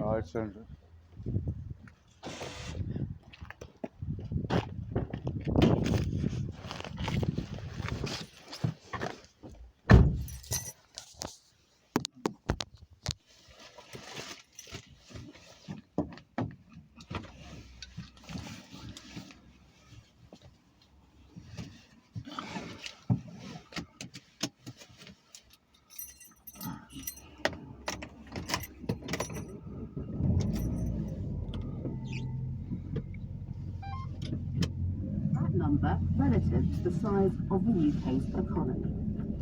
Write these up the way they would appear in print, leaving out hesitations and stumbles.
Alright, send it. Number relative to the size of the UK's economy.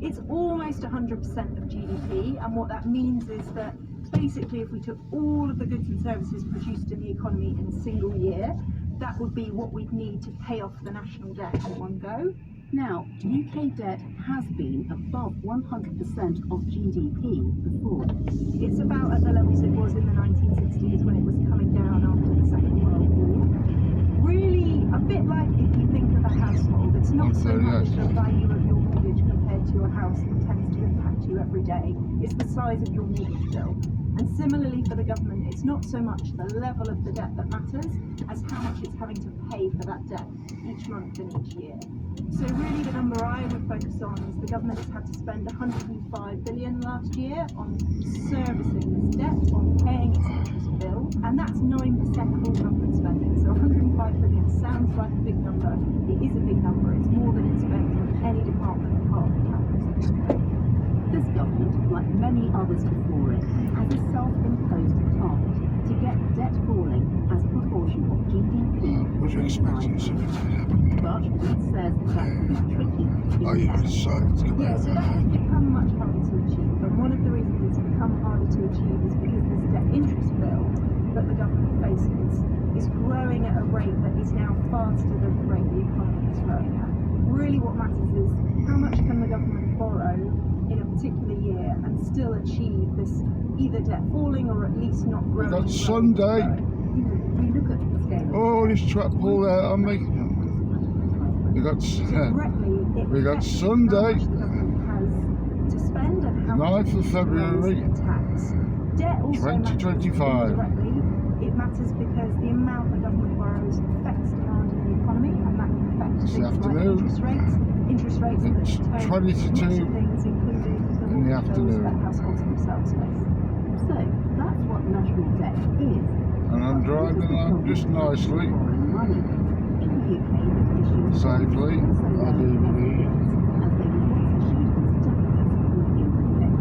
It's almost 100% of GDP, and what that means is that basically if we took all of the goods and services produced in the economy in a single year, that would be what we'd need to pay off the national debt in one go. Now, UK debt has been above 100% of GDP before. It's about at the levels it was in the 1960s when it was coming down after the Second World War. Really, a bit like if you think of a household, it's not so much the value of your mortgage compared to your house that tends to impact you every day, it's the size of your mortgage bill. And similarly for the government, it's not so much the level of the debt that matters as how much it's having to pay for that debt each month and each year. So really the number I would focus on is the government has had to spend 105 billion last year on servicing this debt, on paying its interest bill, and that's 9% of all government spending. So 105 billion sounds like a big number. It is a big number. It's more than it's spent on any department apart from capital sector. This government, like many others before it, has a self-imposed target to get debt falling as a proportion of GDP. What are you expecting something to happen? But it says that will be tricky. Oh, you decided to come Yeah, out. so that has become much harder to achieve, and one of the reasons it's become harder to achieve is because this debt interest bill that the government faces is growing at a rate that is now faster than the rate the economy is growing at. Really what matters is how much can the government borrow in a particular year and still achieve this either debt falling or at least not growing. We got Sunday. We look at the scale. Oh, this truck pulled out on me. We got Sunday. How much the government has to spend and how 9th of much February, in tax. Debt also 2025. directly. It matters because the amount the government borrows affects demand in the economy, and that can affect This things afternoon. like interest rates that It's determine 20 to lots 2 of things, including the in the mortgage bills afternoon. that households themselves face. So that's what national debt is. And I'm driving along just nicely, Borrowing money. In the UK, it issues safely. I do believe. as they were once issued with certificates with index.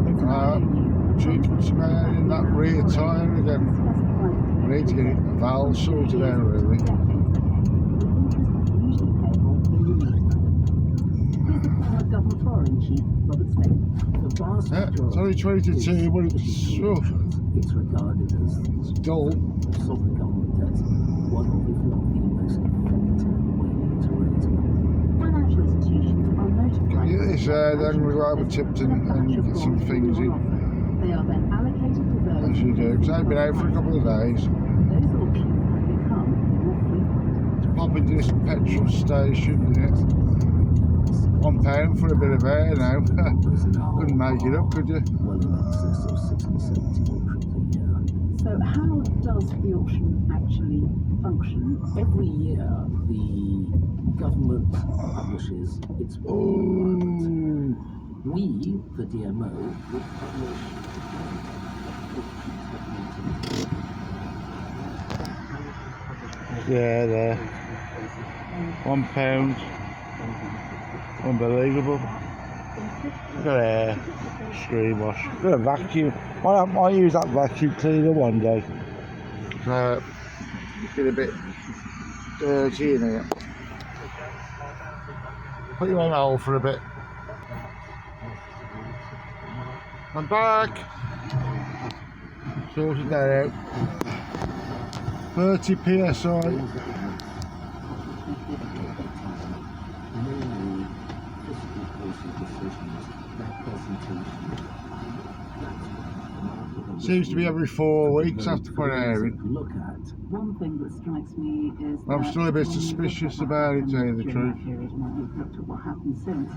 It's not new. Treatment's about in that rear tyre again. We need to get the valve sorted out really. Yeah, it's only 20 to 2, but It's regarded as it's dull. sovereign government debt, one of, if not the most effective way to raise money. Financial institutions are notified. Get this then we go over Tipton and get some things in, They are then allocated to those. as you do, because I've been out for a couple of days. Those auctions have become more frequent. Pop into this petrol station, yeah. £1 for a bit of air now. Couldn't make it up, could you? Well in excess of 60, 70 auctions a year. So how does the auction actually function? Every year, the government publishes its requirements. Ooh. We, the DMO, would publish Yeah, there. £1. Unbelievable. Look at there. Screen wash. Look at a vacuum. I might use that vacuum cleaner one day. Get a bit dirty in here. Put you on hold for a bit. I'm back. Sorted that out. 30 psi. Seems to be every 4 weeks after put air in. Look at. One thing that strikes me is I'm that still a bit when you look suspicious at what about it, happened tell you the during that truth. period, and when you've looked at what happened since,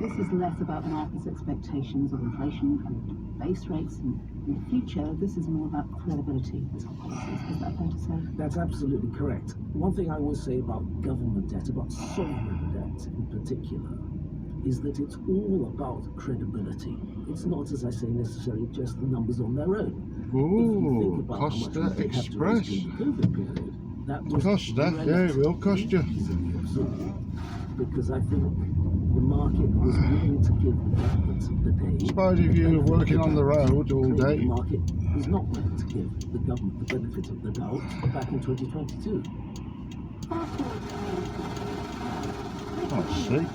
this is less about markets' expectations of inflation and base rates in the future. This is more about credibility of policies. Is that fair to say? That's absolutely correct. One thing I will say about government debt, about sovereign debt in particular, is that it's all about credibility. It's not, as I say, necessarily just the numbers on their own. If you think Ooh, about how much Costa we did have to raise Express. during the COVID period, that was Costa, yeah, it will cost you. easily absorbed, because I think the market was willing to give the government the day. Suppose if you're working on the road all The day. market was not willing to give the government the benefit of the doubt back in 2022. Oh, see.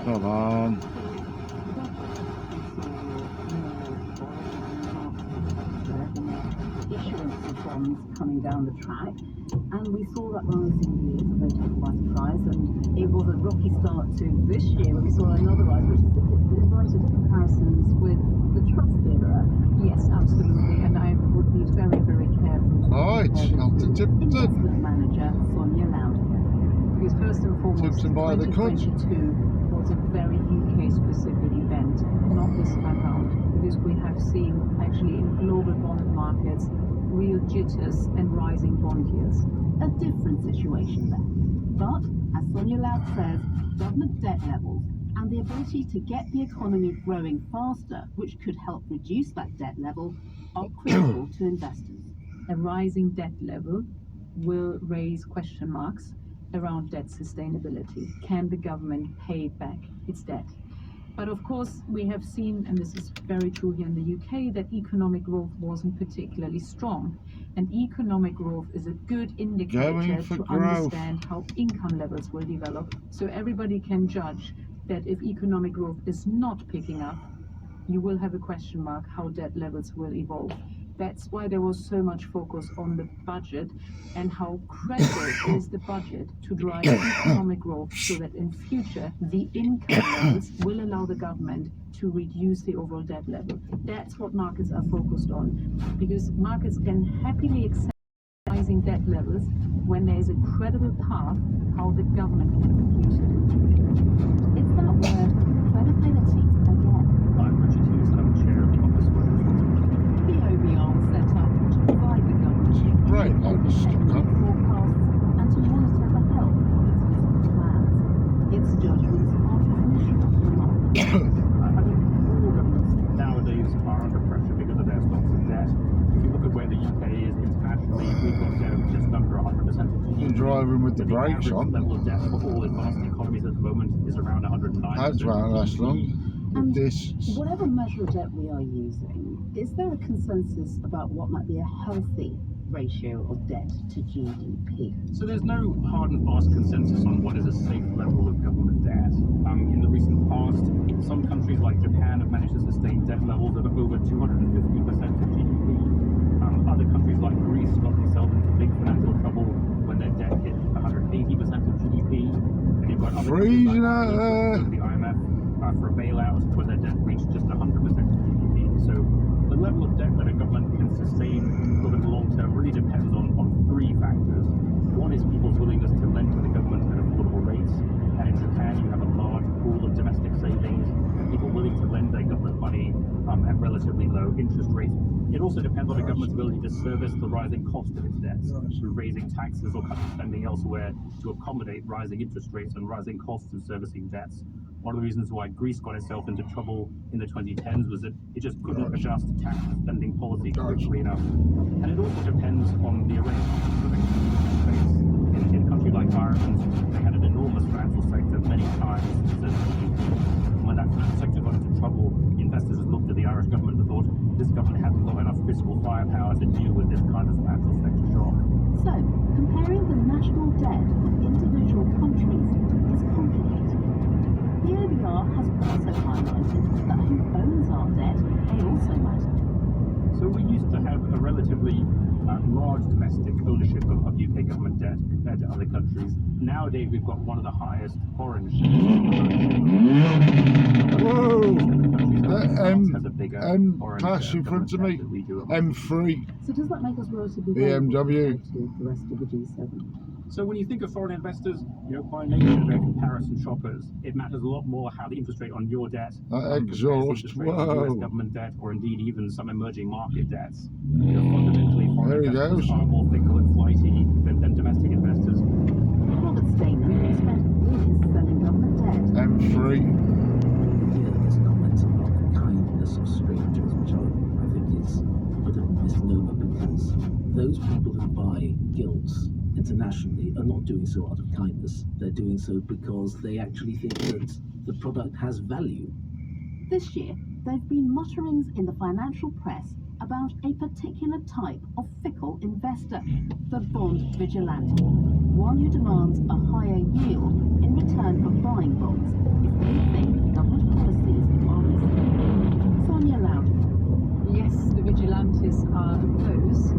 Come on. Issuance of bonds coming down the track, and we saw that rise in yields, although taken by surprise, and it was a rocky start to this year when we saw another rise, which is the invited comparisons with the trust era. Yes, absolutely, and I would be very, very careful. Right, off to Tipton. Investment manager Sonia Loud. Because first and foremost, Tipton by the cut. 2022 was a very UK-specific event, not this time round, because we have seen actually in global bond markets real jitters and rising bond yields. A different situation there. But, as Sonia Loud says, government debt levels and the ability to get the economy growing faster, which could help reduce that debt level, are critical to investors. A rising debt level will raise question marks around debt sustainability. Can the government pay back its debt? But of course, we have seen, and this is very true here in the UK, that economic growth wasn't particularly strong. And economic growth is a good indicator Going for to growth. understand how income levels will develop. So everybody can judge that if economic growth is not picking up, you will have a question mark how debt levels will evolve. That's why there was so much focus on the budget and how credible is the budget to drive economic growth so that in future the income levels will allow the government to reduce the overall debt level. That's what markets are focused on, because markets can happily accept rising debt levels when there is a credible path how the government can reduce it in the future. It's that word, credibility, again. I'm Richard Hughes and I'm chair of the Office for Responsible. The OBR was set up to provide the government Right, with I'll just economic forecasts and to monitor the health of its fiscal plans. Its judgments are crucial to the market. I think all governments nowadays are under pressure because of their stocks of debt. If you look at where the UK is internationally, we've got debt of just under 100% of GDP. Been driving with the brakes average on. level of debt for all advanced economies at the moment is around 109%. That's won't last long. And This. whatever measure of debt we are using, is there a consensus about what might be a healthy ratio of debt to GDP? So there's no hard and fast consensus on what is a safe level of government debt. In the recent past, some countries like Japan have managed to sustain debt levels of over 250% of GDP. Other countries like Greece got themselves into big financial trouble when their debt hit 180% of GDP. And you've got other countries Freezing like out Ireland, there. the IMF for a bailout where their debt reached just 100% of GDP. So the level of debt that a government can sustain over the long term really depends on three factors. One is people's willingness to lend to the government at affordable rates. And in Japan, you have a large pool of domestic savings and people willing to lend their government money at relatively low interest rates. It also depends on the government's ability to service the rising cost of its debts through raising taxes or cutting spending elsewhere to accommodate rising interest rates and rising costs of servicing debts. One of the reasons why Greece got itself into trouble in the 2010s was that it just couldn't adjust tax and spending policy quickly enough. And it also depends on the array of economic space. In a country like Ireland, they had an enormous financial sector, many times the GDP. When that financial sector got into trouble, investors looked at the Irish government and thought this government hasn't got enough fiscal firepower to deal with this kind of financial sector shock. So, comparing the national debt of individual countries is complicated. The OBR has relatively large domestic ownership of UK government debt compared to other countries. Nowadays, we've got one of the highest foreign Whoa! has a bigger foreign Class in front of me. government debt than we do. M3. So does that make us relatively BMW. vulnerable to the rest of the G7? So when you think of foreign investors, by nature they're comparison shoppers. It matters a lot more how the interest rate on your debt compares to the interest rate on US Whoa. government debt, or indeed even some emerging market debts. Fundamentally, There foreign he investors goes. are more fickle and flighty than domestic investors. Robert Stainer spent years selling government debt. M3. Here, there's comments about the kindness of strangers, which I think is a bit of a misnomer, because those people who buy gilts internationally are not doing so out of kindness. They're doing so because they actually think that the product has value. This year, there have been mutterings in the financial press about a particular type of fickle investor, the bond vigilante, one who demands a higher yield in return for buying bonds if they think government policies are risky. Sonia Loudon. Yes, the vigilantes are those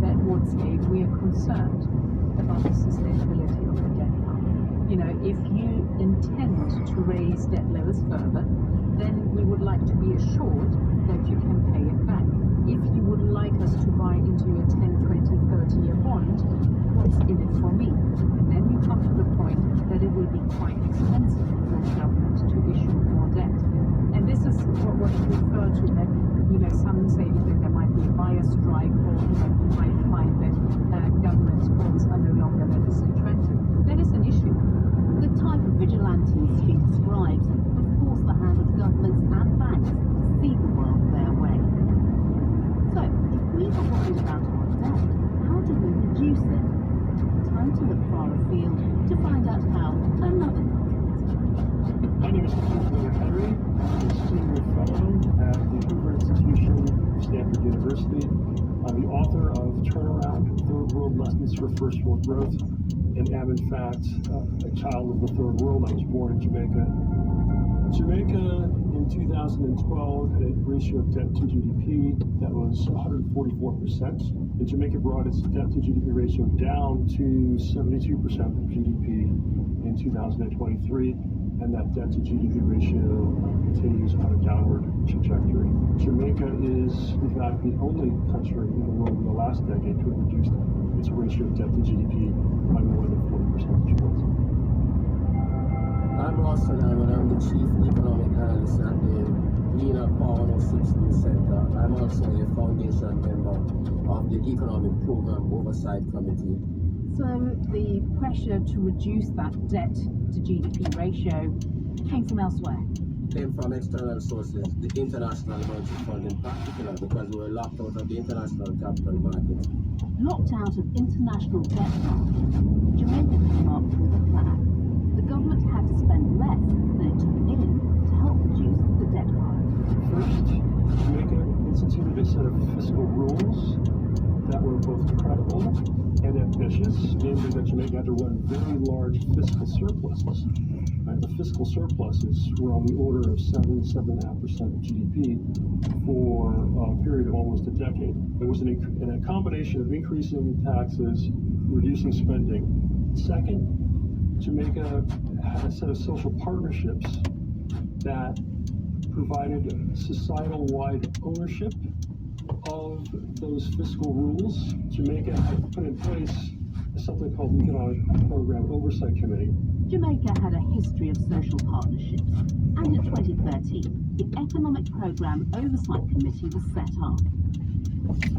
that would say we are concerned about the sustainability of the debt pump. If you intend to raise debt levels further, then we would like to be assured that you can pay it back. If you would like us to buy into a 10, 20, 30-year bond, what's in it for me? And then you come to the point that it will be quite expensive for the government to issue more debt. And this is what you refer to, that some say that there might be a buyer strike, or you might find that government bonds are no longer that is attractive. That is an issue. The type of vigilantes she describes would force the hand of governments and banks to see the world their way. So, if we are worried about our debt, how do we reduce it? Time to look far afield to find out how another country. My name is Peter Henry. I'm a senior fellow at the Hoover Institution of Stanford University. I'm the author of Turnaround: Third World Lessons for First World Growth, and am in fact a child of the Third World. I was born in Jamaica. Jamaica in 2012 had a ratio of debt to GDP that was 144%. And Jamaica brought its debt to GDP ratio down to 72% of GDP in 2023. And that debt to GDP ratio continues on a downward trajectory. Jamaica is, in fact, the only country in the world in the last decade to have reduced its ratio of debt to GDP by more than 40 percentage points. I'm Ross Solomon. I'm the Chief Economic Analyst at the Lena Power 106 News Center. I'm also a foundation member of the Economic Program Oversight Committee. So the pressure to reduce that debt to GDP ratio came from elsewhere. Came from external sources, the International Monetary Fund in particular, because we were locked out of the international capital markets. Locked out of international debt markets, Jamaica came up with a plan. The government had to spend less than it took in to help reduce the debt pile. First, Jamaica instituted a set of fiscal rules that were both credible and ambitious, namely that Jamaica had to run very large fiscal surpluses. The fiscal surpluses were on the order of 7.5% of GDP for a period of almost a decade. It was a combination of increasing taxes, reducing spending. Second, Jamaica had a set of social partnerships that provided societal-wide ownership of those fiscal rules. Jamaica had put in place something called the Economic Program Oversight Committee. Jamaica had a history of social partnerships, and in 2013, the Economic Program Oversight Committee was set up.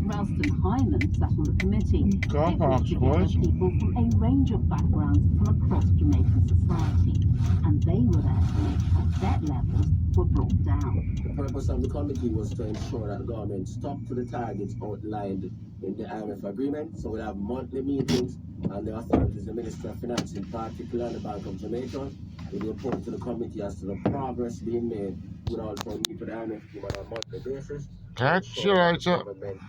Ralston Hyman sat on the committee. Car It brought parks, together boys. people from a range of backgrounds from across Jamaican society, and they were there to make sure debt levels were brought down. The purpose of the committee was to ensure that the government stuck to the targets outlined in the IMF agreement. So we'll have monthly meetings, and the authorities, the Ministry of Finance in particular, and the Bank of Jamaica, will report to the committee as to the progress being made. We'll also meet with the IMF team on a monthly basis. Catch you later. Government